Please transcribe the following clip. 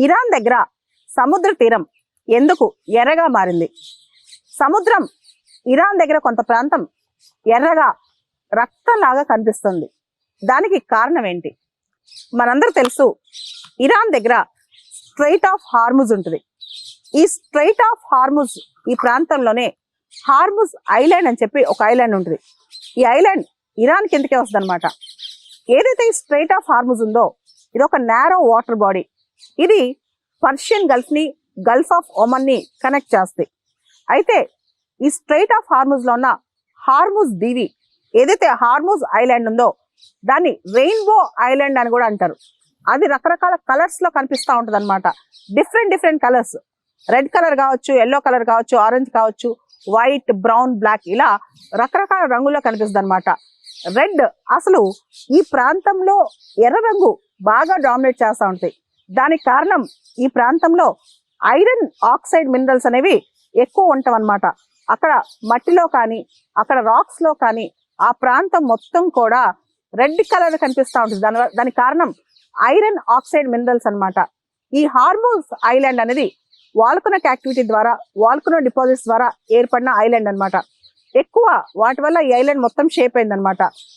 Iran దగ్గర సముద్ర తీరం ఎందుకు ఎర్రగా మారింది? సముద్రం ఇరాన్ దగ్గర కొంత ప్రాంతం ఎర్రగా రక్తంలాగా కనిపిస్తుంది. దానికి కారణం ఏంటి? మనందరూ తెలుసు, ఇరాన్ దగ్గర స్ట్రైట్ ఆఫ్ హార్ముజ్ ఉంటుంది. ఈ స్ట్రైట్ ఆఫ్ హార్ముజ్ ఈ ప్రాంతంలోనే హార్ముజ్ ఐలాండ్ అని చెప్పి ఒక ఐలాండ్ ఉంటుంది. ఈ ఐలాండ్ ఇరాన్ కిందకే వస్తుంది అనమాట. ఏదైతే ఈ స్ట్రైట్ ఆఫ్ హార్ముజ్ ఉందో ఇది ఒక నేరో వాటర్ బాడీ. ఇది పర్షియన్ గల్ఫ్ ని, గల్ఫ్ ఆఫ్ ఒమన్ ని కనెక్ట్ చేస్తుంది. అయితే ఈ స్ట్రైట్ ఆఫ్ హార్ముజ్ లో ఉన్న హార్ముజ్ దీవి, ఏదైతే హార్ముజ్ ఐలాండ్ ఉందో దాన్ని రెయిన్బో ఐలాండ్ అని కూడా అంటారు. అది రకరకాల కలర్స్ లో కనిపిస్తూ ఉంటుంది అనమాట. డిఫరెంట్ కలర్స్, రెడ్ కలర్ కావచ్చు, ఎల్లో కలర్ కావచ్చు, ఆరెంజ్ కావచ్చు, వైట్, బ్రౌన్, బ్లాక్, ఇలా రకరకాల రంగుల్లో కనిపిస్తుంది అనమాట. రెడ్ అసలు ఈ ప్రాంతంలో ఎర్ర రంగు బాగా డామినేట్ చేస్తూ ఉంటాయి. దానికి కారణం ఈ ప్రాంతంలో ఐరన్ ఆక్సైడ్ మినరల్స్ అనేవి ఎక్కువ ఉంటాం అనమాట. అక్కడ మట్టిలో కానీ అక్కడ రాక్స్ లో కానీ ఆ ప్రాంతం మొత్తం కూడా రెడ్ కలర్ కనిపిస్తూ ఉంటుంది. దానికి కారణం ఐరన్ ఆక్సైడ్ మినరల్స్ అనమాట. ఈ హార్ముజ్ ఐలాండ్ అనేది వాల్కనోక్ యాక్టివిటీ ద్వారా, వాల్కనో డిపాజిట్స్ ద్వారా ఏర్పడిన ఐలాండ్ అనమాట. ఎక్కువ వాటి వల్ల ఈ ఐలాండ్ మొత్తం షేప్ అయింది అనమాట.